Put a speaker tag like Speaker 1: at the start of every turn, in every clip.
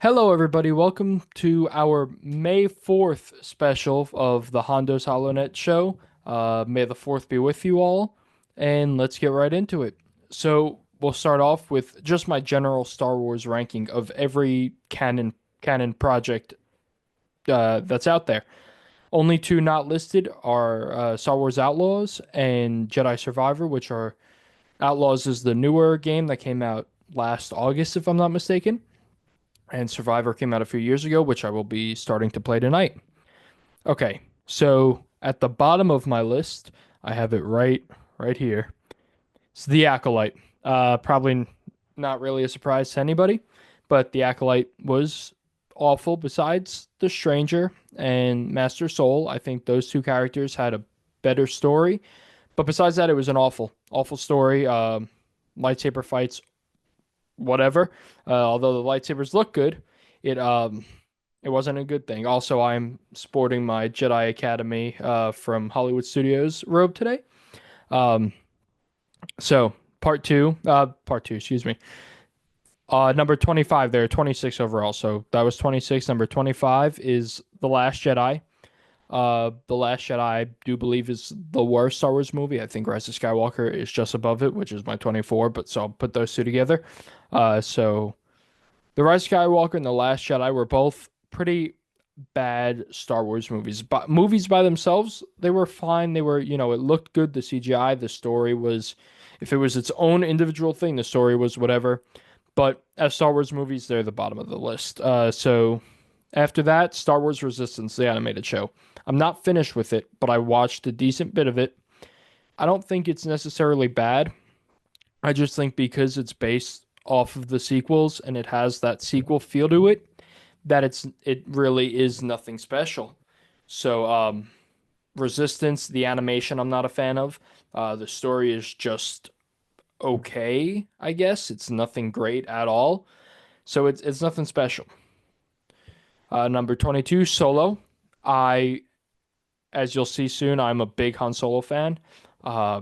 Speaker 1: Hello, everybody. Welcome to our May 4th special of the Hondos HoloNet show. May the 4th be with you all, and let's get right into it. So, we'll start off with just my general Star Wars ranking of every canon project that's out there. Only two not listed are Star Wars Outlaws and Jedi Survivor, which are Outlaws is the newer game that came out last August, if I'm not mistaken, and Survivor came out a few years ago, which I will be starting to play tonight. Okay, so at the bottom of my list, I have it right here. It's the Acolyte. Probably not really a surprise to anybody, but the Acolyte was awful. Besides the Stranger and Master Soul, I think those two characters had a better story. But besides that, it was an awful story. Lightsaber fights, whatever. Although the lightsabers look good, it it wasn't a good thing. Also, I'm sporting my Jedi Academy from Hollywood Studios robe today. Um, so part two, excuse me. Number 25 there, 26 overall. So that was 26. Number 25 is The Last Jedi. The Last Jedi, I do believe, is the worst Star Wars movie. I think Rise of Skywalker is just above it, which is my 24. But so I'll put those two together. So The Rise of Skywalker and The Last Jedi were both pretty bad Star Wars movies. But movies by themselves, they were fine. They were, it looked good. The CGI, the story was, if it was its own individual thing, the story was whatever. But as Star Wars movies, they're the bottom of the list. So after that, Star Wars Resistance, the animated show. I'm not finished with it, but I watched a decent bit of it. I don't think it's necessarily bad. I just think because it's based off of the sequels and it has that sequel feel to it, that it really is nothing special. So Resistance, the animation I'm not a fan of. The story is just okay, I guess. It's nothing great at all. So it's nothing special. Number 22, Solo. I As you'll see soon, I'm a big Han Solo fan. Uh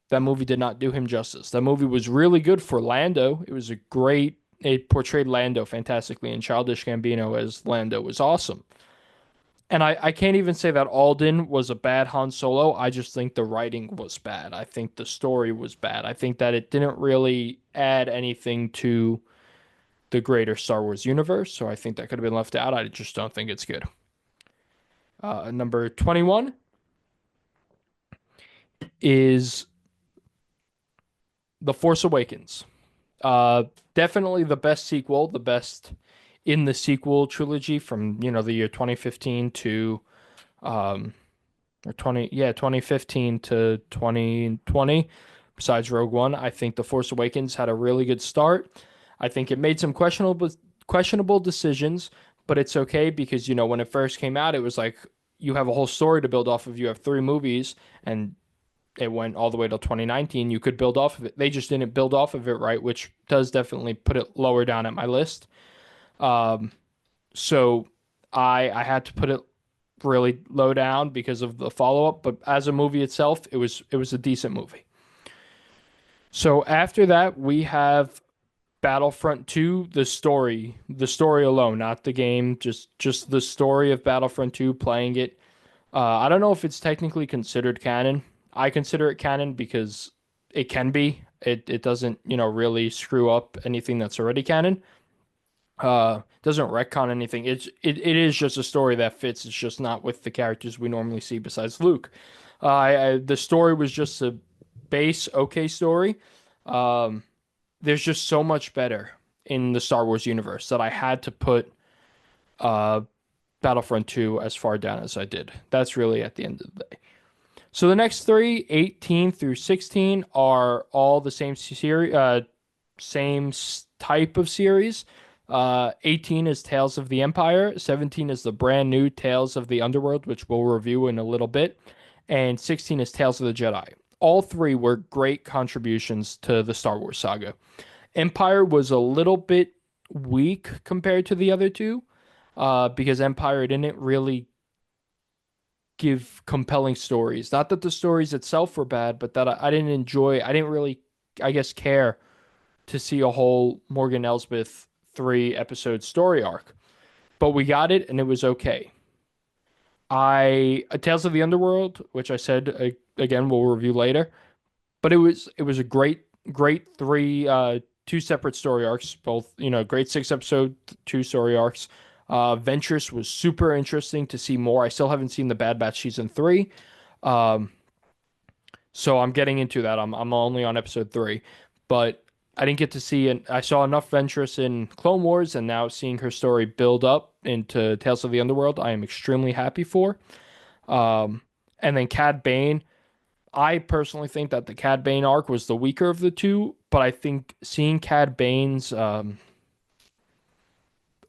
Speaker 1: that movie did not do him justice. That movie was really good for Lando. It portrayed Lando fantastically, and Childish Gambino as Lando was awesome. And I can't even say that Alden was a bad Han Solo. I just think the writing was bad. I think the story was bad. I think that it didn't really add anything to the greater Star Wars universe. So I think that could have been left out. I just don't think it's good. Number 21 is The Force Awakens. Uh, Definitely the best sequel, the best in the sequel trilogy from, the year 2015 to um or 2015 to 2020. Besides Rogue One, I think The Force Awakens had a really good start. I think it made some questionable decisions, but it's okay because when it first came out, it was like you have a whole story to build off of. You have three movies, and it went all the way till 2019. You could build off of it. They just didn't build off of it right, which does definitely put it lower down at my list. Um, so I had to put it really low down because of the follow up, but as a movie itself, it was a decent movie. So after that, we have Battlefront 2, the story alone, not the game, just the story of Battlefront 2, playing it. I don't know if it's technically considered canon. I consider it canon because it can be. It doesn't, really screw up anything that's already canon. Doesn't retcon anything. It is just a story that fits. It's just not with the characters we normally see besides Luke. The story was just a base okay story. Um, there's just so much better in the Star Wars universe that I had to put uh Battlefront 2 as far down as I did. That's really at the end of the day. So the next three, 18 through 16, are all the same series, type of series. 18 is Tales of the Empire. 17 is the brand new Tales of the Underworld, which we'll review in a little bit. And 16 is Tales of the Jedi. All three were great contributions to the Star Wars saga. Empire was a little bit weak compared to the other two, because Empire didn't really give compelling stories. Not that the stories itself were bad, but that I didn't really, I guess, care to see a whole Morgan Elsbeth 3 episode story arc. But we got it and it was okay. Tales of the Underworld, which I said again we'll review later, but it was a great three 2 separate story arcs, both great 6 episode 2 story arcs. Ventress was super interesting to see more. I still haven't seen the Bad Batch season 3. Um, so I'm getting into that. I'm only on episode 3, but I didn't get to see and I saw enough Ventress in Clone Wars, and now seeing her story build up into Tales of the Underworld, I am extremely happy for. Um, and then Cad Bane, I personally think that the Cad Bane arc was the weaker of the two, but I think seeing Cad Bane's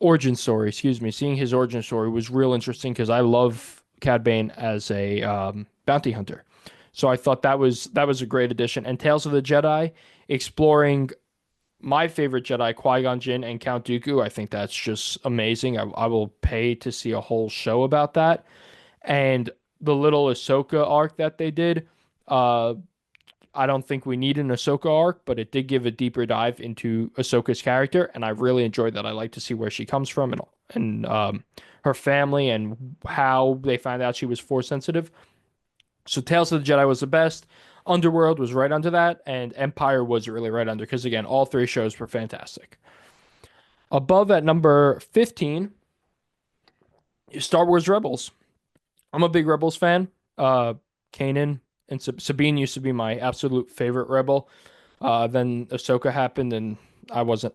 Speaker 1: origin story, excuse me, seeing his origin story was real interesting because I love Cad Bane as a bounty hunter. So I thought that was a great addition. And Tales of the Jedi, exploring my favorite Jedi, Qui-Gon Jinn and Count Dooku, I think that's just amazing. I will pay to see a whole show about that. And the little Ahsoka arc that they did, uh, I don't think we need an Ahsoka arc, but it did give a deeper dive into Ahsoka's character, and I really enjoyed that. I like to see where she comes from and her family and how they found out she was force sensitive. So Tales of the Jedi was the best. Underworld was right under that, and Empire was really right under because again, all 3 shows were fantastic. Above at number 15 is Star Wars Rebels. I'm a big Rebels fan. Kanan and Sabine used to be my absolute favorite Rebel. Then Ahsoka happened, and I wasn't,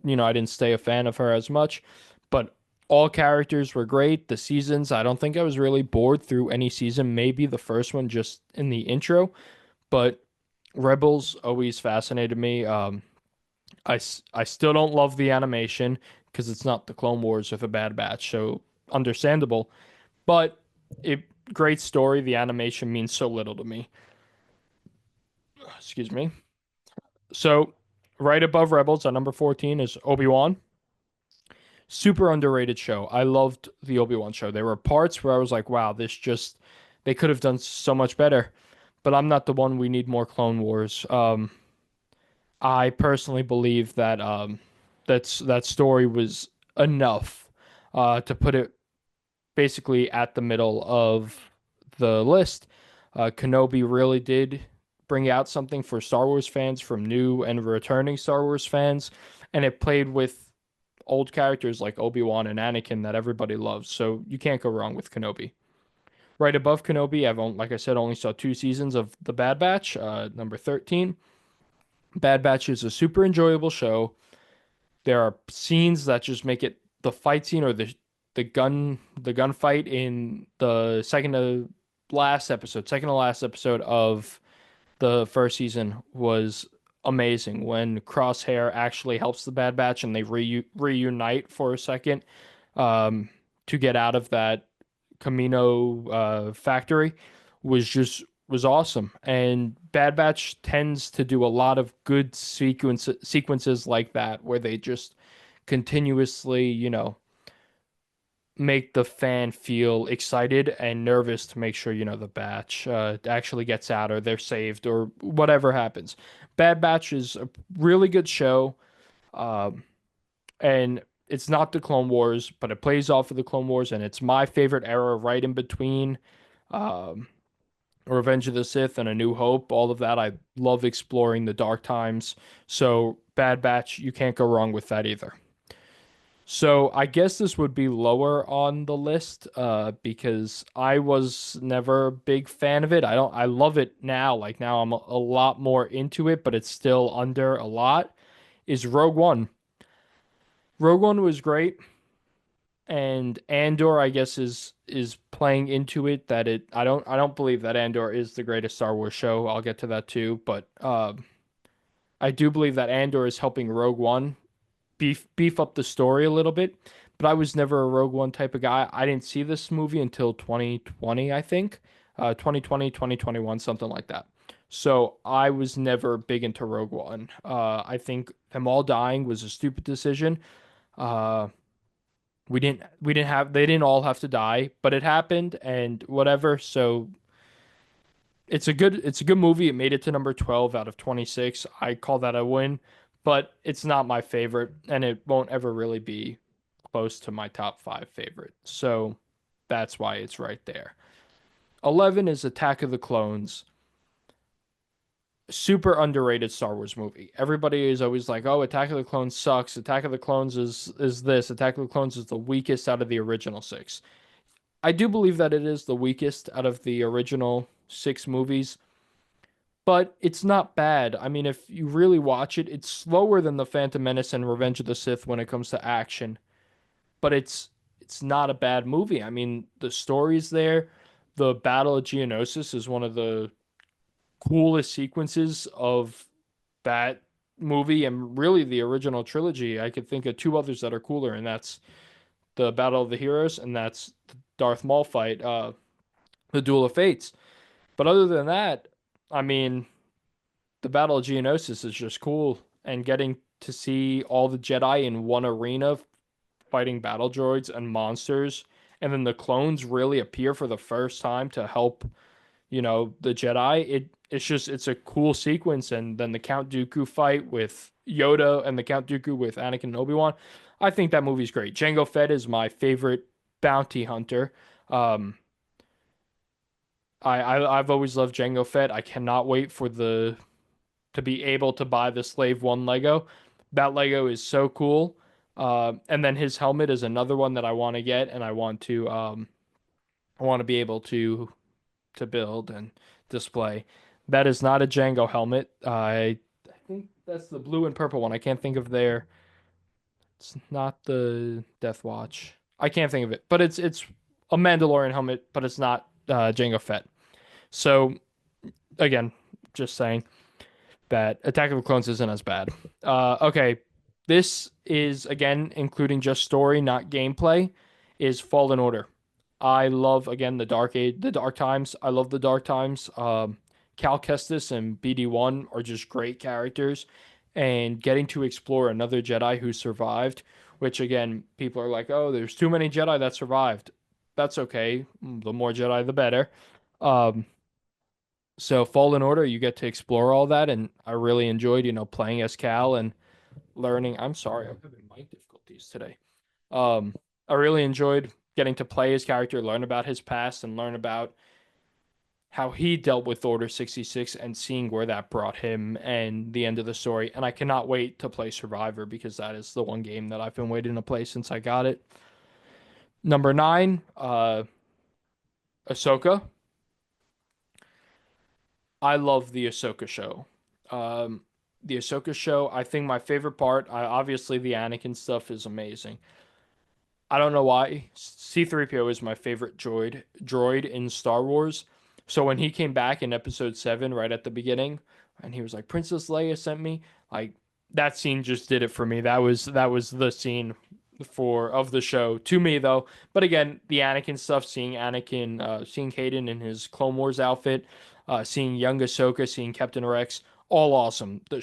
Speaker 1: I didn't stay a fan of her as much. But all characters were great. The seasons, I don't think I was really bored through any season. Maybe the first one just in the intro, but Rebels always fascinated me. I still don't love the animation because it's not the Clone Wars with a Bad Batch, so understandable. But it great story. The animation means so little to me. Excuse me. So right above Rebels at number 14 is Obi-Wan. Super underrated show. I loved the Obi-Wan show. There were parts where I was like, wow, this just they could have done so much better. But I'm not the one. We need more Clone Wars. I personally believe that that story was enough to put it basically at the middle of the list. Kenobi really did bring out something for Star Wars fans from new and returning Star Wars fans, and it played with old characters like Obi-Wan and Anakin that everybody loves. So you can't go wrong with Kenobi. Right above Kenobi, like I said, only saw 2 seasons of The Bad Batch, number 13. Bad Batch is a super enjoyable show. There are scenes that just make it the fight scene or the gunfight in the second to last episode of the first season was amazing when Crosshair actually helps the Bad Batch and they reunite for a second to get out of that Camino factory was awesome. And Bad Batch tends to do a lot of good sequences like that where they just continuously, make the fan feel excited and nervous to make sure, the batch actually gets out or they're saved or whatever happens. Bad Batch is a really good show. Um, and it's not the Clone Wars, but it plays off of the Clone Wars, and it's my favorite era right in between um, Revenge of the Sith and A New Hope. All of that. I love exploring the dark times. So Bad Batch, you can't go wrong with that either. So I guess this would be lower on the list because I was never a big fan of it. I love it now. Like now I'm a lot more into it, but it's still under a lot. Is Rogue One. Rogue One was great, and Andor I guess is playing into it that it I don't believe that Andor is the greatest Star Wars show. I'll get to that too, but I do believe that Andor is helping Rogue One beef up the story a little bit, but I was never a Rogue One type of guy. I didn't see this movie until 2020, I think. 2020, 2021, something like that. So I was never big into Rogue One. I think them all dying was a stupid decision. Uh, we didn't have they didn't all have to die, but it happened and whatever. So it's a good movie. It made it to number 12 out of 26. I call that a win. but it's not my favorite, and it won't ever really be close to my top five favorite. So that's why it's right there. 11 is Attack of the Clones. Super underrated Star Wars movie. Everybody is always like, "Oh, Attack of the Clones sucks. Attack of the Clones is this. Attack of the Clones is the weakest out of the original six." I do believe that it is the weakest out of the original six movies, but it's not bad. I mean, if you really watch it, it's slower than The Phantom Menace and Revenge of the Sith when it comes to action, but it's not a bad movie. I mean, the story's there. The Battle of Geonosis is one of the coolest sequences of that movie and really the original trilogy. I could think of two others that are cooler, and that's the Battle of the Heroes, and that's the Darth Maul fight, the Duel of Fates. But other than that, I mean, the Battle of Geonosis is just cool, and getting to see all the Jedi in one arena fighting battle droids and monsters, and then the clones really appear for the first time to help, the Jedi. It's a cool sequence, and then the Count Dooku fight with Yoda and the Count Dooku with Anakin and Obi-Wan. I think that movie's great. Jango Fett is my favorite bounty hunter. Um, I've always loved Jango Fett. I cannot wait for the to be able to buy the Slave One Lego. That Lego is so cool. And then his helmet is another one that I want to get, and I want to be able to build and display. That is not a Django helmet. I think that's the blue and purple one. I can't think of their. It's not the Death Watch. I can't think of it, but it's a Mandalorian helmet, but it's not Jango Fett. So again, just saying that Attack of the Clones isn't as bad. Okay, this is again including just story, not gameplay. Is Fallen Order. I love again the Dark Times. I love the Dark Times. Cal Kestis and BD1 are just great characters, and getting to explore another Jedi who survived, which again people are like, oh, there's too many Jedi that survived. That's okay. The more Jedi, the better. Um, so Fallen Order, you get to explore all that, and I really enjoyed, playing as Cal and learning. I'm sorry, I'm having mic difficulties today. Um, I really enjoyed getting to play his character, learn about his past, and learn about how he dealt with Order 66 and seeing where that brought him and the end of the story. And I cannot wait to play Survivor because that is the one game that I've been waiting to play since I got it. Number nine, Ahsoka. I love the Ahsoka show. Um, the Ahsoka show, I think my favorite part, obviously the Anakin stuff is amazing. I don't know why. C3PO is my favorite droid in Star Wars. So when he came back in episode 7 right at the beginning and he was like Princess Leia sent me, like that scene just did it for me. That was the scene for of the show to me though. But again, the Anakin stuff, seeing Hayden in his Clone Wars outfit, seeing young Ahsoka, seeing Captain Rex, all awesome. The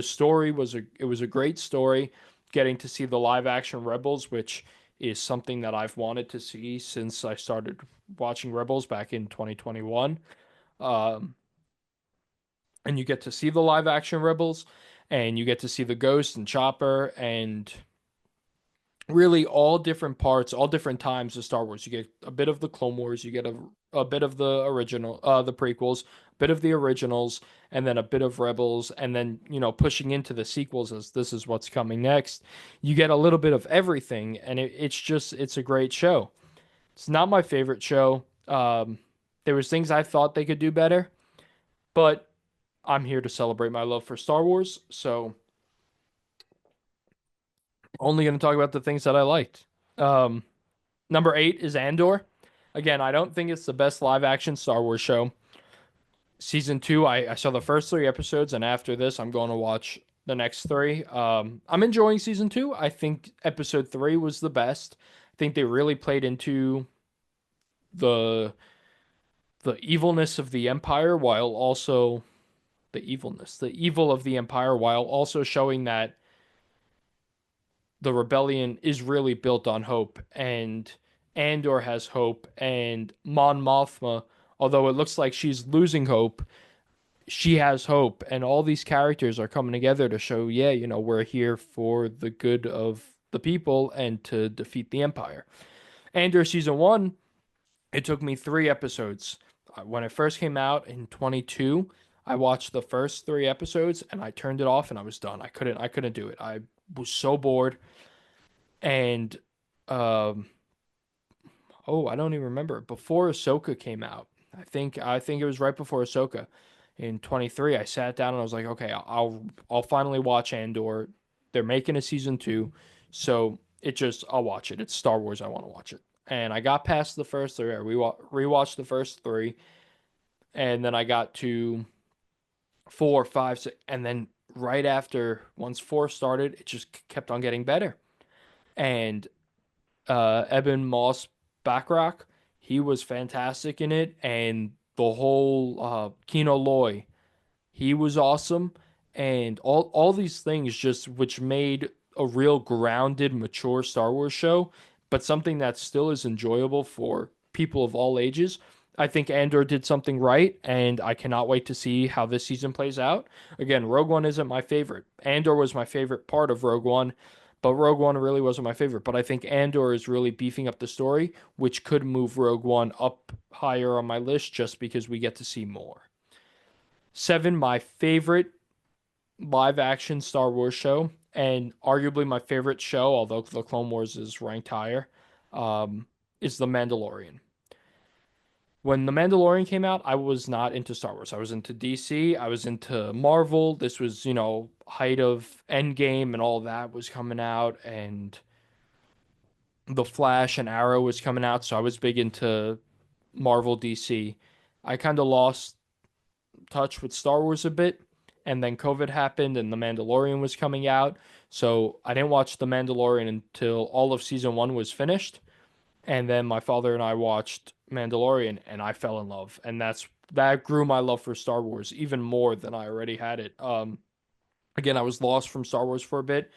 Speaker 1: story was a great story. Getting to see the live action Rebels, which is something that I've wanted to see since I started watching Rebels back in 2021. Um, and you get to see the live action Rebels, and you get to see the Ghost and Chopper, and really all different parts, all different times of Star Wars. You get a bit of the Clone Wars, you get a bit of the the prequels, a bit of the originals, and then a bit of Rebels, and then, pushing into the sequels as this is what's coming next. You get a little bit of everything, and it's a great show. It's not my favorite show. There was things I thought they could do better, but I'm here to celebrate my love for Star Wars, so only going to talk about the things that I liked. Um, Number 8 is Andor. Again, I don't think it's the best live action Star Wars show. Season 2, I saw the first 3 episodes, and after this, I'm going to watch the next 3. I'm enjoying season 2. I think episode 3 was the best. I think they really played into the the evilness of the Empire while also the evil of the Empire while also showing that the rebellion is really built on hope, and Andor has hope, and Mon Mothma, although it looks like she's losing hope, she has hope, and all these characters are coming together to show, yeah, we're here for the good of the people and to defeat the Empire. Andor season one, it took me 3 episodes. When it first came out in 22, I watched the first 3 episodes and I turned it off and I was done. I couldn't do it. I was so bored. And um, oh, I don't even remember. Before Ahsoka came out, I think it was right before Ahsoka in 23. I sat down and I was like, okay, I'll finally watch Andor. They're making a season two, so I'll watch it. It's Star Wars. I want to watch it. And I got past the first three. I rewatched the first three, and then I got to four, five, six, and then right after once four started, it just kept on getting better. And Eben Moss Backrack, he was fantastic in it, and the whole Kino Loy, he was awesome, and all these things just which made a real grounded, mature Star Wars show, but something that still is enjoyable for people of all ages. I think Andor did something right, and I cannot wait to see how this season plays out. Again, Rogue One isn't my favorite. Andor was my favorite part of Rogue One, but Rogue One really wasn't my favorite. But I think Andor is really beefing up the story, which could move Rogue One up higher on my list just because we get to see more. Seven, my favorite live action Star Wars show, and arguably my favorite show, although The Clone Wars is ranked higher, um, is The Mandalorian. When The Mandalorian came out, I was not into Star Wars. I was into DC, I was into Marvel. This was, height of Endgame and all that was coming out, and The Flash and Arrow was coming out, so I was big into Marvel DC. I kind of lost touch with Star Wars a bit, and then COVID happened and The Mandalorian was coming out. So I didn't watch The Mandalorian until all of season one was finished. And then my father and I watched Mandalorian and I fell in love. And that grew my love for Star Wars even more than I already had it. Again, I was lost from Star Wars for a bit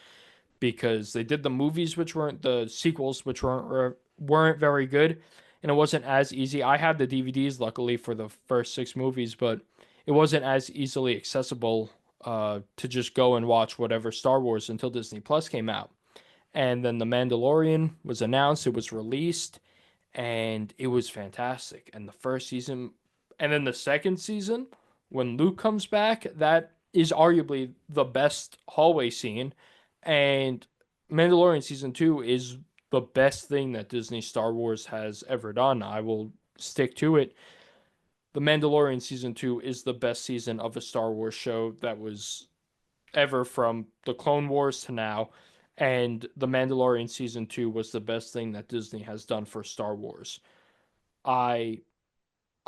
Speaker 1: because they did the movies, which weren't the sequels, which weren't very good, and it wasn't as easy. I had the DVDs, luckily, for the first six movies, but it wasn't as easily accessible to just go and watch whatever Star Wars until Disney Plus came out. And then The Mandalorian was announced, it was released, and it was fantastic. And the first season, and then the second season, when Luke comes back, that is arguably the best hallway scene. And Mandalorian season two is the best thing that Disney Star Wars has ever done. I will stick to it. The Mandalorian season two is the best season of a Star Wars show that was ever from the Clone Wars to now. And The Mandalorian season two was the best thing that Disney has done for Star Wars. I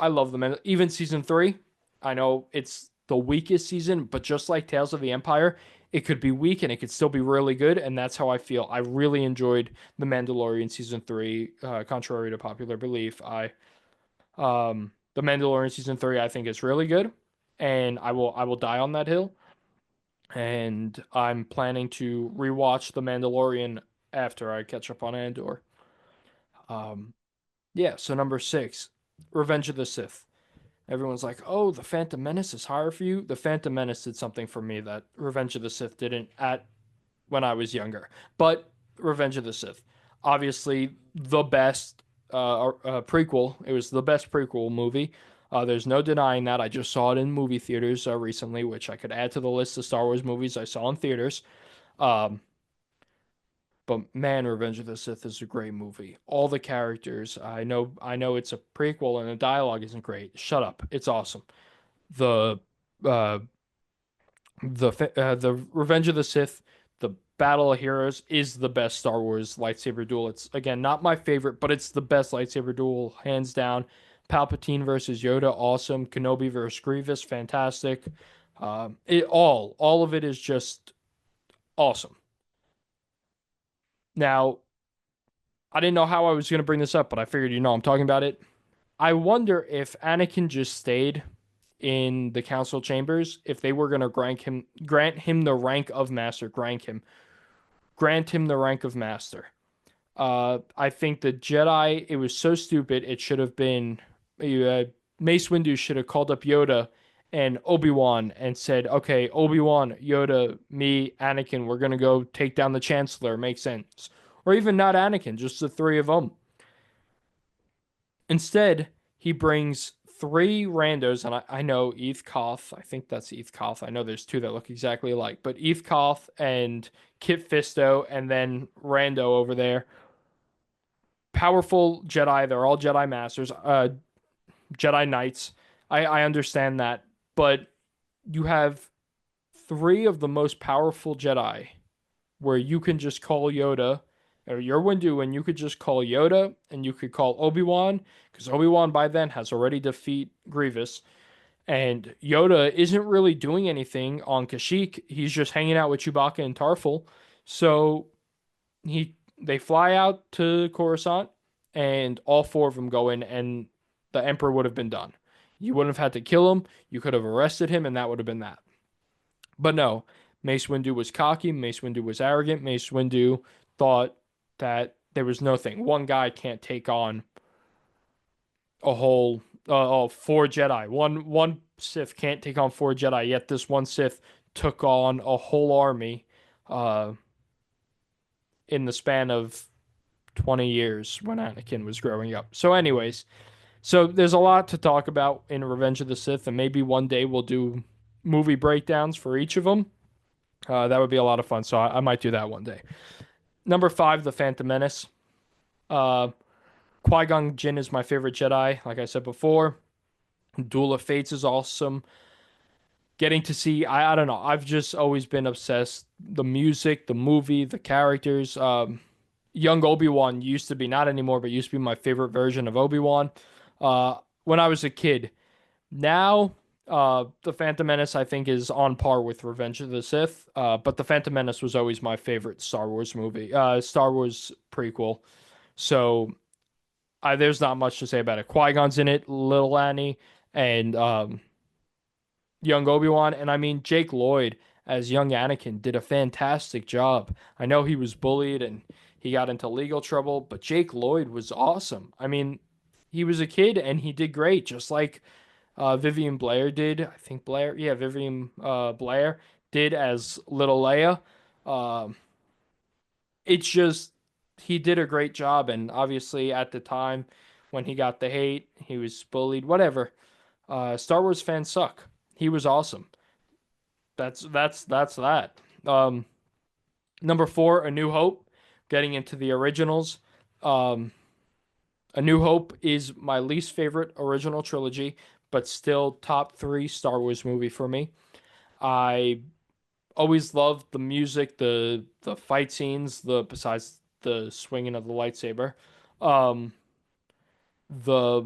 Speaker 1: I love the Man. Even season three, I know it's the weakest season, but just like Tales of the Empire, it could be weak and it could still be really good, and that's how I feel. I really enjoyed The Mandalorian season three, contrary to popular belief. The Mandalorian season three, I think is really good, and I will die on that hill. And I'm planning to rewatch The Mandalorian after I catch up on Andor. Um, yeah. So number six, Revenge of the Sith. Everyone's like, "Oh, the Phantom Menace is higher for you." The Phantom Menace did something for me that Revenge of the Sith didn't at when I was younger. But Revenge of the Sith, obviously the best prequel. It was the best prequel movie. There's no denying that. I just saw it in movie theaters recently, which I could add to the list of Star Wars movies I saw in theaters. Um, but man, Revenge of the Sith is a great movie. All the characters. I know it's a prequel and the dialogue isn't great. Shut up. It's awesome. The uh, the Revenge of the Sith, the Battle of Heroes is the best Star Wars lightsaber duel. It's again not my favorite, but it's the best lightsaber duel hands down. Palpatine versus Yoda, awesome. Kenobi versus Grievous, fantastic. All of it is just awesome. Now, I didn't know how I was going to bring this up, but I figured I'm talking about it. I wonder if Anakin just stayed in the council chambers, if they were going to grant him the rank of master, grant him the rank of master. I think the Jedi, it was so stupid. It should have been Mace Windu should have called up Yoda and Obi-Wan and said, "Okay, Obi-Wan, Yoda, me, Anakin, we're gonna go take down the Chancellor." Makes sense. Or even not Anakin, just the three of them. Instead, he brings three randos, and I know Eth Koth. I think that's Eth Koth. I know there's two that look exactly alike, but Eth Koth and Kit Fisto, and then Rando over there. Powerful Jedi. They're all Jedi Masters, Jedi Knights. I understand that, but you have three of the most powerful Jedi where you can just call Yoda, or you're Windu, and you could just call Yoda, and you could call Obi-Wan, because Obi-Wan by then has already defeat Grievous, and Yoda isn't really doing anything on Kashyyyk. He's just hanging out with Chewbacca and Tarful. So they fly out to Coruscant, and all four of them go in, and the Emperor would have been done. You wouldn't have had to kill him. You could have arrested him, and that would have been that. But no, Mace Windu was cocky. Mace Windu was arrogant. Mace Windu thought that there was no thing. One guy can't take on a whole four Jedi. One Sith can't take on four Jedi. Yet this one Sith took on a whole army uh, in the span of 20 years when Anakin was growing up. So, anyways, so there's a lot to talk about in Revenge of the Sith, and maybe one day we'll do movie breakdowns for each of them. That would be a lot of fun. So I might do that one day. Number five, The Phantom Menace. Uh, Qui-Gon Jinn is my favorite Jedi. Like I said before, Duel of Fates is awesome. Getting to see, I don't know. I've just always been obsessed. The music, the movie, the characters. Young Obi-Wan used to be, not anymore, but used to be my favorite version of Obi-Wan. When I was a kid. Now, The Phantom Menace, I think, is on par with Revenge of the Sith. But The Phantom Menace was always my favorite Star Wars movie, Star Wars prequel. So there's not much to say about it. Qui-Gon's in it, Little Annie, and young Obi-Wan. And I mean, Jake Lloyd as young Anakin did a fantastic job. I know he was bullied and he got into legal trouble, but Jake Lloyd was awesome. I mean, he was a kid and he did great, just like Vivian Blair did. I think Blair, yeah, Vivian Blair did as Little Leia. Um, it's just he did a great job, and obviously at the time when he got the hate, he was bullied. Whatever. Star Wars fans suck. He was awesome. That's that. Um, Number four, A New Hope. Getting into the originals. Um, A New Hope is my least favorite original trilogy, but still top three Star Wars movie for me. I always loved the music, the fight scenes, the besides the swinging of the lightsaber, um, the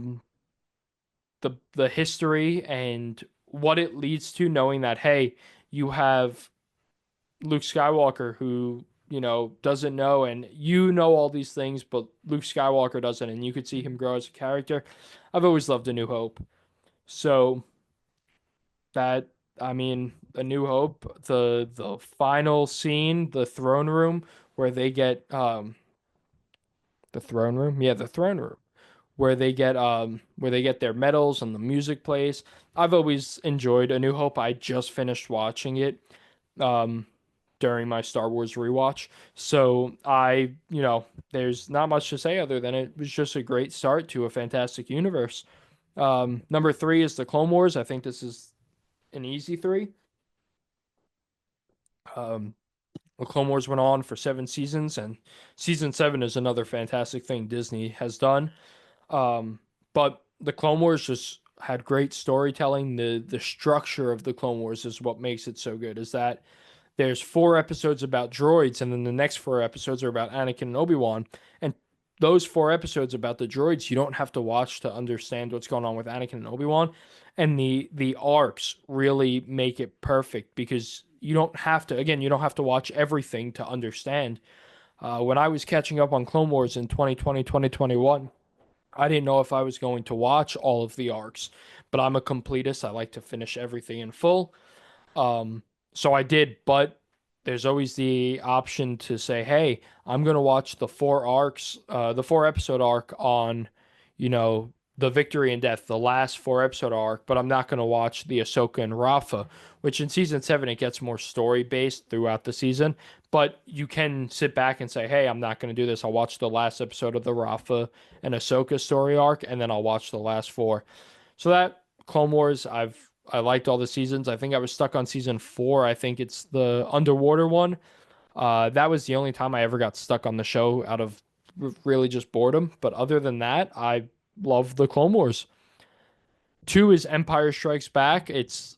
Speaker 1: the history and what it leads to, knowing that hey, you have Luke Skywalker who doesn't know, and you know all these things, but Luke Skywalker doesn't, and you could see him grow as a character. I've always loved A New Hope. So that I mean, A New Hope, the final scene, the throne room where they get the throne room, yeah, the throne room where they get their medals and the music plays. I've always enjoyed A New Hope. I just finished watching it um during my Star Wars rewatch. So there's not much to say other than it was just a great start to a fantastic universe. Number three is the Clone Wars. I think this is an easy three. Um, the Clone Wars went on for 7 seasons, and season seven is another fantastic thing Disney has done. Um, but the Clone Wars just had great storytelling. The structure of the Clone Wars is what makes it so good. Is that there's 4 episodes about droids, and then the next 4 episodes are about Anakin and Obi-Wan. And those 4 episodes about the droids, you don't have to watch to understand what's going on with Anakin and Obi-Wan. And the arcs really make it perfect because you don't have to, again, you don't have to watch everything to understand. When I was catching up on Clone Wars in 2020, 2021, I didn't know if I was going to watch all of the arcs, but I'm a completist. I like to finish everything in full. Um, so I did, but there's always the option to say, hey, I'm gonna watch the 4 episode arc on, you know, the Victory and Death, the last four episode arc, but I'm not going to watch the Ahsoka and Rafa, which in season seven it gets more story based throughout the season. But you can sit back and say, hey, I'm not going to do this. I'll watch the last episode of the Rafa and Ahsoka story arc, and then I'll watch the last four. So that Clone Wars, I liked all the seasons. I think I was stuck on season four. I think it's the underwater one. That was the only time I ever got stuck on the show out of really just boredom. But other than that, I love the Clone Wars. Two is Empire Strikes Back. It's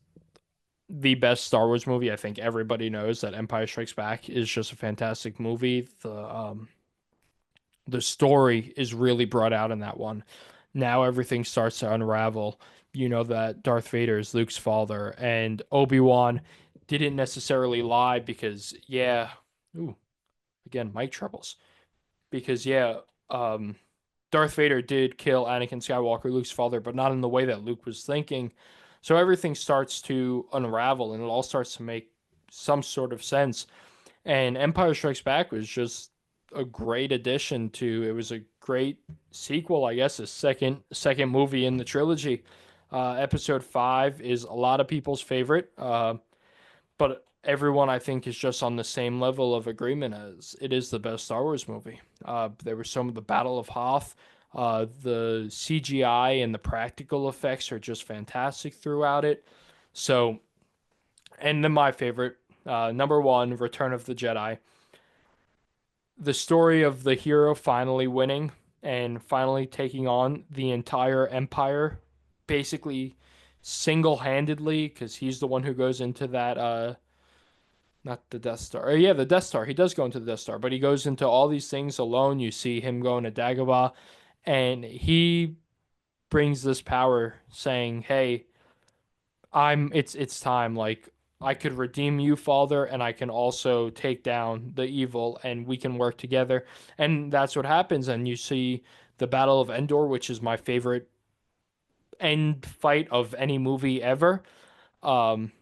Speaker 1: the best Star Wars movie. I think everybody knows that Empire Strikes Back is just a fantastic movie. The story is really brought out in that one. Now everything starts to unravel. You know that Darth Vader is Luke's father, and Obi-Wan didn't necessarily lie because, yeah, ooh, again, mic troubles. Because, yeah, um, Darth Vader did kill Anakin Skywalker, Luke's father, but not in the way that Luke was thinking. So everything starts to unravel and it all starts to make some sort of sense. And Empire Strikes Back was just a great addition to it was a great sequel, I guess, a second movie in the trilogy. Episode five is a lot of people's favorite, but everyone I think is just on the same level of agreement as it is the best Star Wars movie. There were some of the Battle of Hoth. The CGI and the practical effects are just fantastic throughout it. So, and then my favorite, number one, Return of the Jedi. The story of the hero finally winning and finally taking on the entire empire, basically single-handedly, because he's the one who goes into that not the Death Star. Yeah, the Death Star. He does go into the Death Star, but he goes into all these things alone. You see him going to Dagobah, and he brings this power, saying, "Hey, it's time. Like I could redeem you, Father, and I can also take down the evil, and we can work together." And that's what happens. And you see the Battle of Endor, which is my favorite end fight of any movie ever. Um,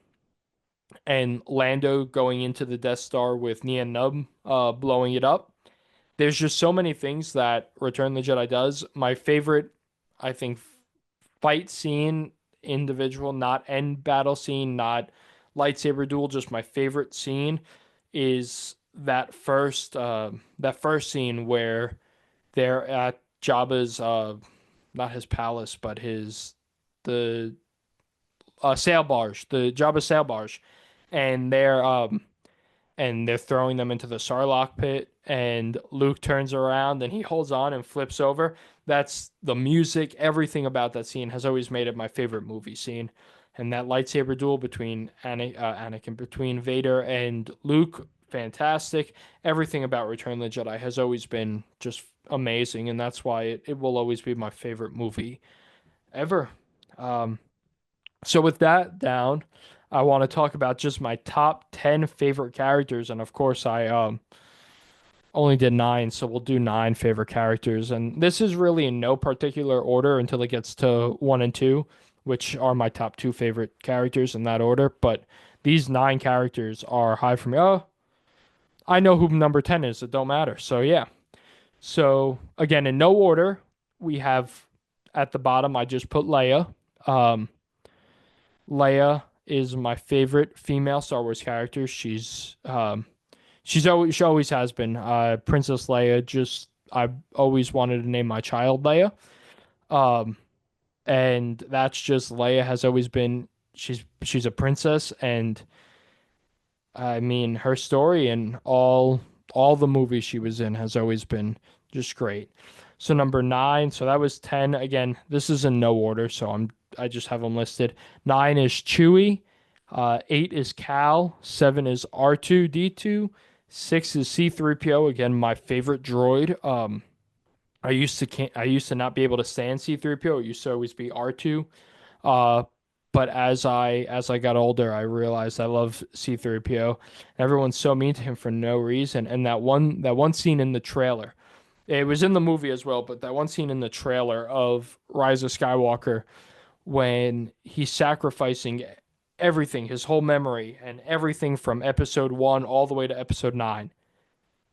Speaker 1: and Lando going into the Death Star with Nien Nunb blowing it up. There's just so many things that Return of the Jedi does. My favorite, I think, fight scene, individual, not end battle scene, not lightsaber duel, just my favorite scene is that first scene where they're at Jabba's not his palace, but his the sail barge, the Jabba sail barge, and they're throwing them into the Sarlacc pit, and Luke turns around and he holds on and flips over. That's the music, everything about that scene has always made it my favorite movie scene. And that lightsaber duel between Anakin, between Vader and Luke, fantastic. Everything about Return of the Jedi has always been just amazing, and that's why it will always be my favorite movie ever. Um, so with that down, I want to talk about just my top 10 favorite characters. And of course, I only did nine, so we'll do nine favorite characters. And this is really in no particular order until it gets to one and two, which are my top two favorite characters in that order. But these nine characters are high for me. Oh, I know who number 10 is. It don't matter. So yeah. So again, in no order, we have at the bottom, I just put Leia. Um, Leia is my favorite female Star Wars character. She always has been. Princess Leia. Just I always wanted to name my child Leia. Um, and that's just Leia has always been. She's a princess, and I mean her story and all the movies she was in has always been just great. So number nine. So that was 10. Again, this is in no order, so I just have them listed. Nine is Chewie. Eight is Cal. Seven is R2D2. Six is C3PO. Again, my favorite droid. I used to not be able to stand C3PO. It used to always be R2. Uh, but as I got older, I realized I love C3PO. Everyone's so mean to him for no reason. And that one scene in the trailer, it was in the movie as well, but that one scene in the trailer of Rise of Skywalker when he's sacrificing everything, his whole memory and everything from episode one all the way to episode nine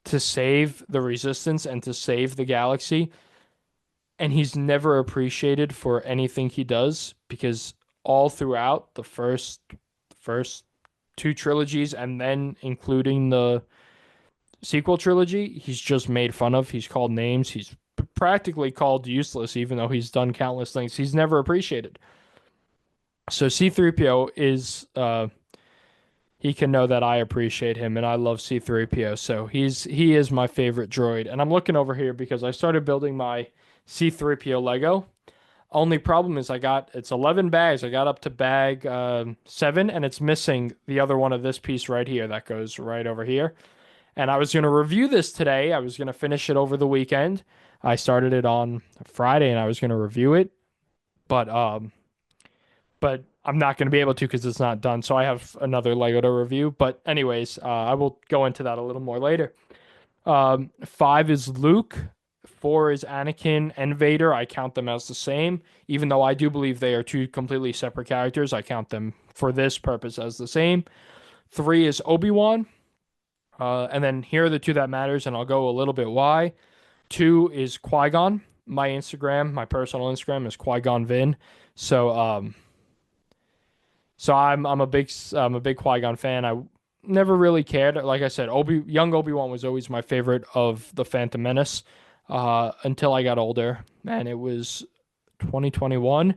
Speaker 1: to save the resistance and to save the galaxy. and he's never appreciated for anything he does because all throughout the first two trilogies and then including the sequel trilogy, he's just made fun of. He's called names. He's practically called useless, even though he's done countless things. He's never appreciated. So C3PO is he can know that I appreciate him and I love C3PO. So he is my favorite droid. And I'm looking over here because I started building my C3PO Lego. Only problem is it's 11 bags. I got up to bag 7 and it's missing the other one of this piece right here that goes right over here. And I was going to review this today. I was going to finish it over the weekend. I started it on Friday and I was going to review it, but but I'm not going to be able to because it's not done. So I have another Lego to review. But anyways, I will go into that a little more later. 5 is Luke. 4 is Anakin and Vader. I count them as the same, even though I do believe they are two completely separate characters. I count them for this purpose as the same. 3 is Obi-Wan. And then here are the two that matters, and I'll go a little bit why. 2 is Qui-Gon. My Instagram, my personal Instagram is Qui-Gon Vin. So I'm a big Qui-Gon fan. I never really cared. Like I said, young Obi-Wan was always my favorite of the Phantom Menace until I got older. And it was 2021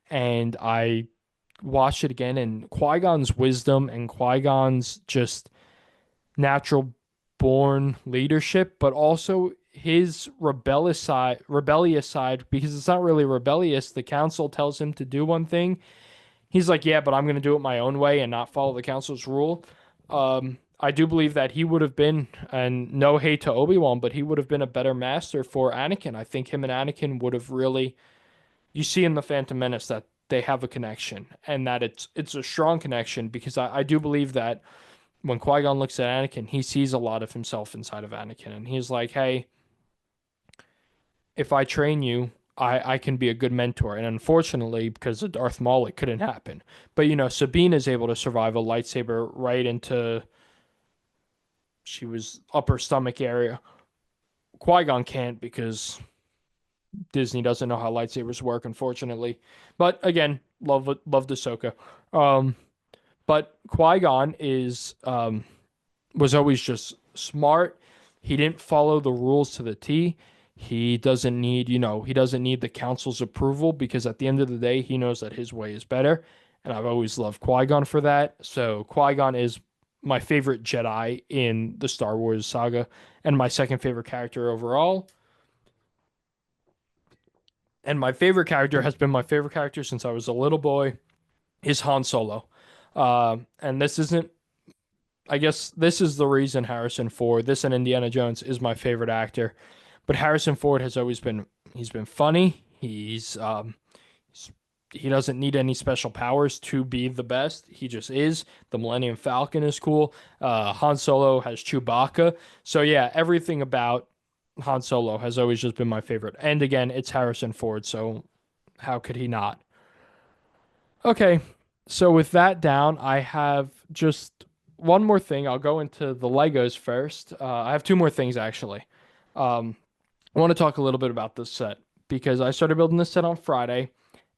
Speaker 1: and I watched it again and Qui-Gon's wisdom and Qui-Gon's just natural born leadership, but also his rebellious side, because it's not really rebellious. The council tells him to do one thing. He's like, yeah, but I'm going to do it my own way and not follow the council's rule. I do believe that he would have been, and no hate to Obi-Wan, but he would have been a better master for Anakin. I think him and Anakin would have really, you see in the Phantom Menace that they have a connection and that it's a strong connection because I do believe that when Qui-Gon looks at Anakin, he sees a lot of himself inside of Anakin. And he's like, hey, if I train you, I can be a good mentor. And unfortunately, because of Darth Maul, it couldn't happen. But, Sabine is able to survive a lightsaber right into, she was upper stomach area. Qui-Gon can't because Disney doesn't know how lightsabers work, unfortunately. But again, love Ahsoka. Um, but Qui-Gon was always just smart. He didn't follow the rules to the T. He doesn't need the council's approval because at the end of the day, he knows that his way is better. And I've always loved Qui-Gon for that. So Qui-Gon is my favorite Jedi in the Star Wars saga and my second favorite character overall. And my favorite character has been my favorite character since I was a little boy is Han Solo. And this isn't I guess this is the reason Harrison Ford, this and Indiana Jones is my favorite actor. But Harrison Ford has always he's been funny. He's- he doesn't need any special powers to be the best. He just is. The Millennium Falcon is cool. Han Solo has Chewbacca. So yeah, everything about Han Solo has always just been my favorite. And again, it's Harrison Ford, so how could he not? Okay, so with that down, I have just one more thing. I'll go into the Legos first. I have two more things actually. Um, I want to talk a little bit about this set because I started building this set on Friday,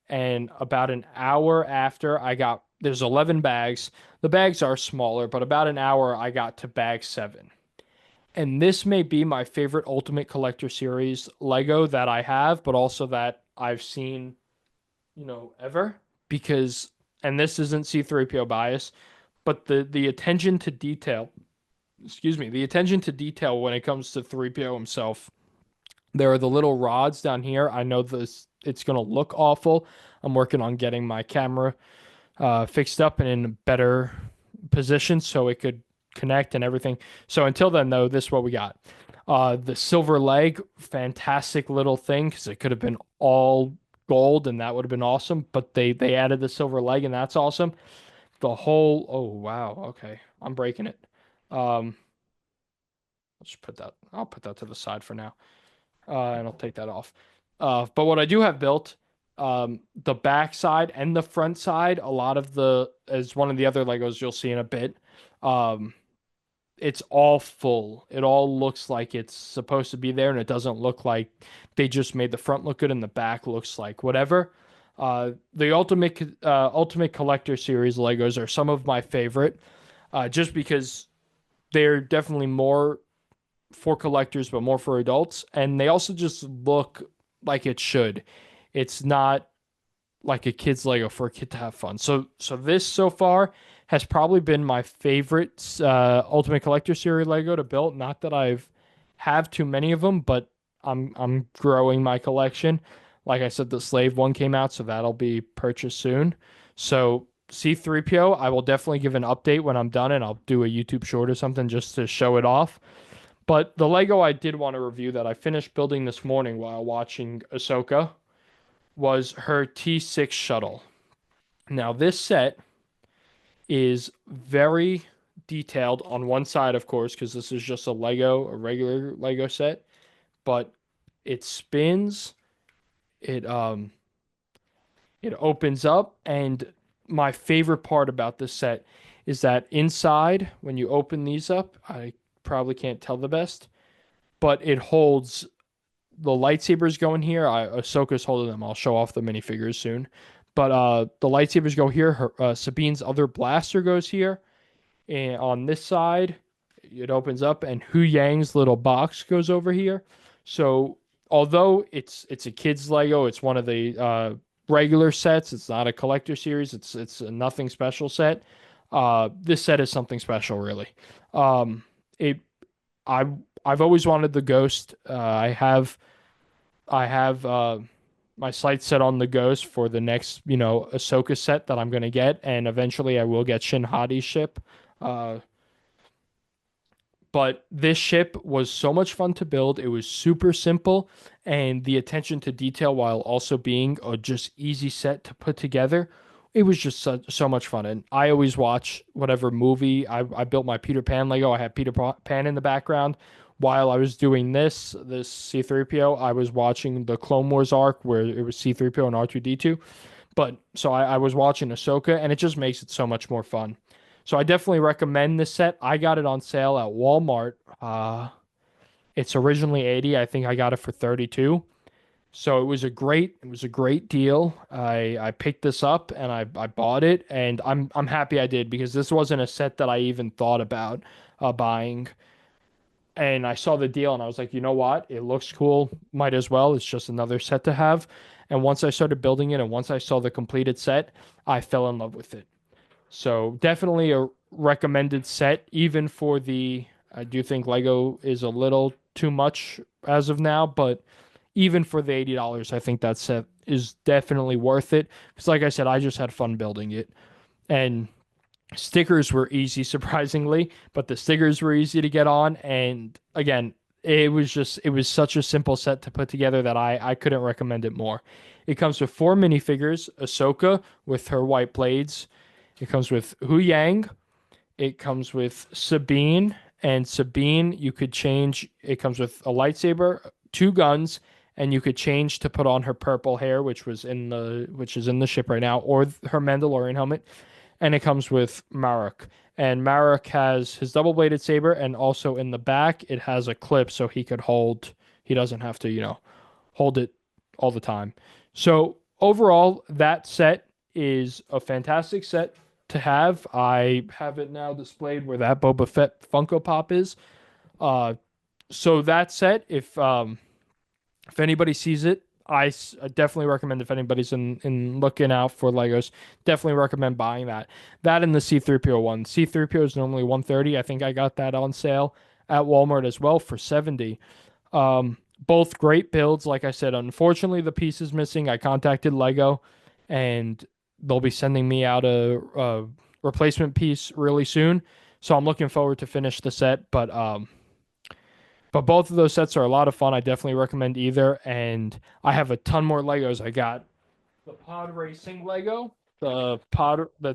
Speaker 1: and about an hour after there's 11 bags. The bags are smaller, but about an hour I got to bag 7. And this may be my favorite Ultimate Collector Series Lego that I have, but also that I've seen ever because, and this isn't C3PO bias, but the attention to detail, excuse me, the attention to detail when it comes to 3PO himself. There are the little rods down here. I know this it's gonna look awful. I'm working on getting my camera fixed up and in a better position so it could connect and everything. So until then, though, this is what we got. The silver leg, fantastic little thing because it could have been all gold and that would have been awesome. But they added the silver leg and that's awesome. The whole oh wow, okay, I'm breaking it. Um, let's put that. I'll put that to the side for now, and I'll take that off. But what I do have built, the back side and the front side, a lot of the as one of the other Legos you'll see in a bit. Um, it's all full. It all looks like it's supposed to be there, and it doesn't look like they just made the front look good and the back looks like whatever. The Ultimate Collector Series Legos are some of my favorite, just because they're definitely more for collectors, but more for adults, and they also just look like it should. It's not like a kid's Lego for a kid to have fun. So this so far has probably been my favorite Ultimate Collector Series Lego to build. Not that I've have too many of them, but I'm growing my collection. Like I said, the Slave one came out, so that'll be purchased soon. So C3PO, I will definitely give an update when I'm done, and I'll do a YouTube short or something just to show it off. But the Lego I did want to review that I finished building this morning while watching Ahsoka was her T6 shuttle. Now, this set is very detailed on one side, of course, because this is just a regular Lego set, but it spins, it it opens up, and my favorite part about this set is that inside, when you open these up, I probably can't tell the best, but it holds the lightsabers go in here. Ahsoka's holding them. I'll show off the minifigures soon. But the lightsabers go here. Sabine's other blaster goes here. And on this side, it opens up, and Hu Yang's little box goes over here. So although it's a kid's Lego, it's one of the regular sets. It's not a collector series. It's a nothing special set. This set is something special, really. It I I've always wanted the Ghost. I have my sights set on the Ghost for the next, Ahsoka set that I'm gonna get, and eventually I will get Shin Hati's ship. Uh, but this ship was so much fun to build. It was super simple, and the attention to detail, while also being a just easy set to put together, it was just so much fun. And I always watch whatever movie. I built my Peter Pan Lego. I had Pan in the background. While I was doing this C3PO, I was watching the Clone Wars arc where it was C3PO and R2D2. But so I was watching Ahsoka, and it just makes it so much more fun. So I definitely recommend this set. I got it on sale at Walmart. It's originally 80. I think I got it for 32. So it was a great deal. I picked this up and I bought it, and I'm happy I did because this wasn't a set that I even thought about buying. And I saw the deal and I was like, you know what? It looks cool. Might as well. It's just another set to have. And once I started building it and once I saw the completed set, I fell in love with it. So definitely a recommended set, even for I do think Lego is a little too much as of now, but even for the $80, I think that set is definitely worth it. Because like I said, I just had fun building it. And stickers were easy, surprisingly, but the stickers were easy to get on. And again, it was such a simple set to put together that I couldn't recommend it more. It comes with four minifigures: Ahsoka with her white blades. It comes with Hu Yang. It comes with Sabine, and Sabine you could change. It comes with a lightsaber, two guns, and you could change to put on her purple hair, which is in the ship right now, or her Mandalorian helmet. And it comes with Marek. And Marek has his double-bladed saber, and also in the back it has a clip so he could hold. He doesn't have to, hold it all the time. So overall, that set is a fantastic set to have. I have it now displayed where that Boba Fett Funko Pop is. Uh, so that set, if anybody sees it, I definitely recommend, if anybody's in looking out for Legos, definitely recommend buying that. That and the C3PO one. C3PO is normally 130. I think I got that on sale at Walmart as well for 70. Both great builds. Like I said, unfortunately the piece is missing. I contacted Lego and they'll be sending me out a replacement piece really soon. So I'm looking forward to finish the set, but both of those sets are a lot of fun. I definitely recommend either. And I have a ton more Legos. I got the pod racing Lego, the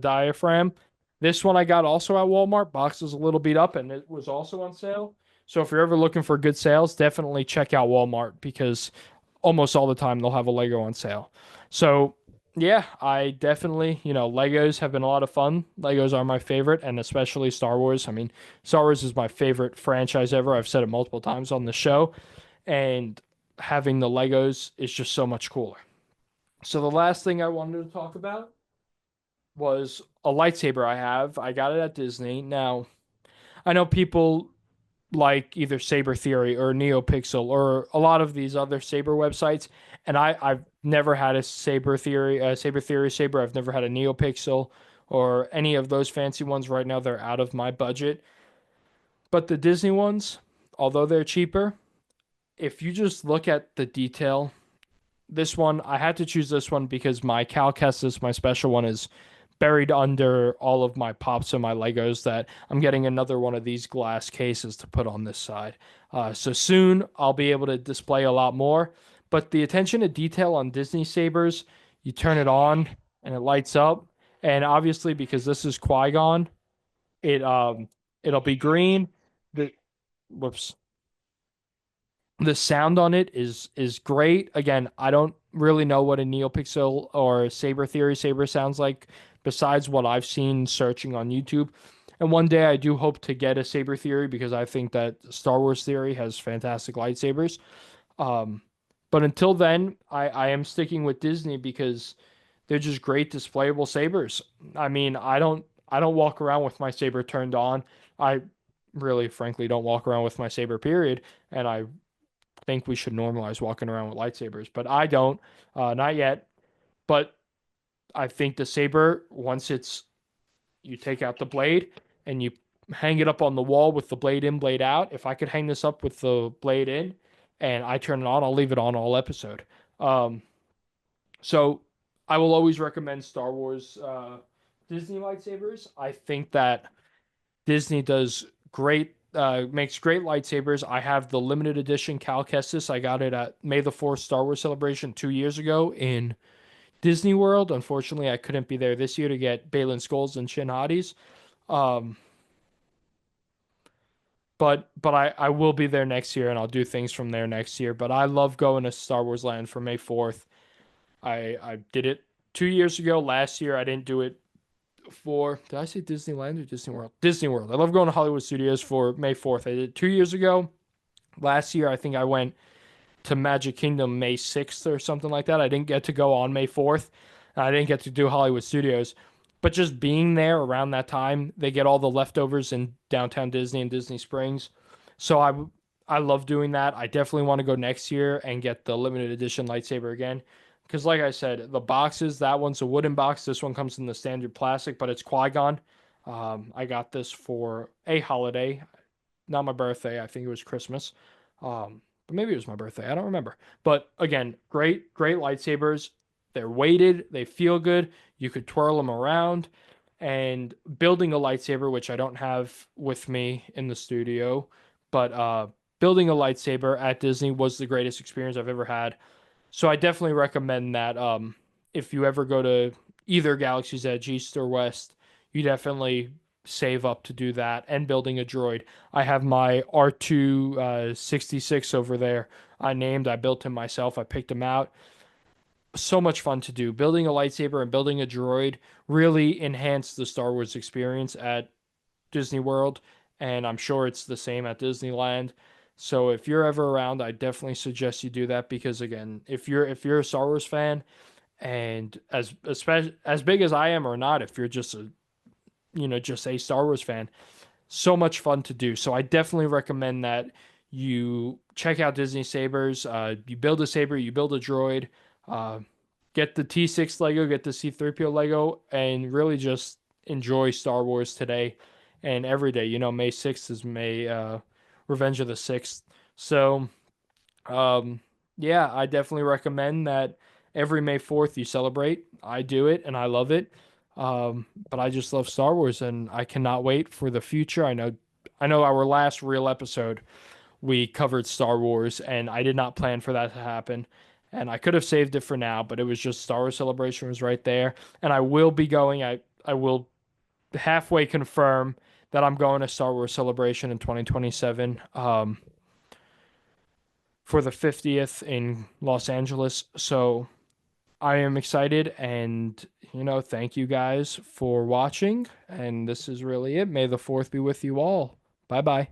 Speaker 1: diaphragm. This one I got also at Walmart. Box is a little beat up and it was also on sale. So if you're ever looking for good sales, definitely check out Walmart because almost all the time they'll have a Lego on sale. So Yeah, I definitely, Legos have been a lot of fun. Legos are my favorite, and especially Star Wars. I mean, Star Wars is my favorite franchise ever. I've said it multiple times on the show, and having the Legos is just so much cooler. So the last thing I wanted to talk about was a lightsaber I have. I got it at Disney. Now, I know people like either Saber Theory or NeoPixel or a lot of these other Saber websites. And I've never had a Saber Theory Saber. I've never had a NeoPixel or any of those fancy ones. Right now, they're out of my budget. But the Disney ones, although they're cheaper, if you just look at the detail, this one, I had to choose this one because my Cal Kestis, my special one, is buried under all of my pops and my Legos that I'm getting another one of these glass cases to put on this side. So soon I'll be able to display a lot more. But the attention to detail on Disney Sabers, you turn it on and it lights up. And obviously, because this is Qui-Gon, it it'll be green. The whoops the sound on it is great. Again, I don't really know what a NeoPixel or Saber Theory Saber sounds like besides what I've seen searching on YouTube. And one day I do hope to get a Saber Theory because I think that Star Wars Theory has fantastic lightsabers. Um, but until then, I am sticking with Disney because they're just great displayable sabers. I mean, I don't walk around with my saber turned on. I really frankly don't walk around with my saber period, and I think we should normalize walking around with lightsabers, but I don't, not yet. But I think the saber, once it's you take out the blade and you hang it up on the wall with the blade in, blade out. If I could hang this up with the blade in and I turn it on, I'll leave it on all episode. Um, so I will always recommend Star Wars Disney lightsabers. I think that Disney does great, makes great lightsabers. I have the limited edition Cal Kestis. I got it at May the 4th Star Wars Celebration 2 years ago in Disney World. Unfortunately, I couldn't be there this year to get Balin Skulls and Shin Hadis. Um, but I will be there next year and I'll do things from there next year. But I love going to Star Wars Land for May 4th. I did it 2 years ago. Last year I didn't do it for did I say Disneyland or Disney World? Disney World. I love going to Hollywood Studios for May 4th. I did it 2 years ago. Last year, I think I went to Magic Kingdom May 6th or something like that. I didn't get to go on May 4th. And I didn't get to do Hollywood Studios. But just being there around that time, they get all the leftovers in downtown Disney and Disney Springs. So I love doing that. I definitely want to go next year and get the limited edition lightsaber again. Because, like I said, the boxes, that one's a wooden box. This one comes in the standard plastic, but it's Qui-Gon. I got this for a holiday, not my birthday. I think it was Christmas. But maybe it was my birthday. I don't remember. But again, great, great lightsabers. They're weighted. They feel good. You could twirl them around. And building a lightsaber, which I don't have with me in the studio, but building a lightsaber at Disney was the greatest experience I've ever had. So I definitely recommend that if you ever go to either Galaxy's Edge, East or West, you definitely save up to do that and building a droid. I have my R2 66 over there. I built him myself. I picked him out. So much fun to do. Building a lightsaber and building a droid really enhanced the Star Wars experience at Disney World, and I'm sure it's the same at Disneyland. So if you're ever around, I definitely suggest you do that because again, if you're a Star Wars fan and as big as I am or not, if you're just a Star Wars fan, so much fun to do. So I definitely recommend that you check out Disney Sabers. You build a saber, you build a droid, uh, get the T6 Lego, get the C3PO Lego, and really just enjoy Star Wars today and every day. May 6th is May Revenge of the Sixth. So um, yeah, I definitely recommend that every May 4th you celebrate. I do it and I love it. But I just love Star Wars and I cannot wait for the future. I know our last real episode we covered Star Wars and I did not plan for that to happen. And I could have saved it for now, but it was just Star Wars Celebration was right there. And I will be going. I will halfway confirm that I'm going to Star Wars Celebration in 2027. For the 50th in Los Angeles. So I am excited and thank you guys for watching. And this is really it. May the fourth be with you all. Bye bye.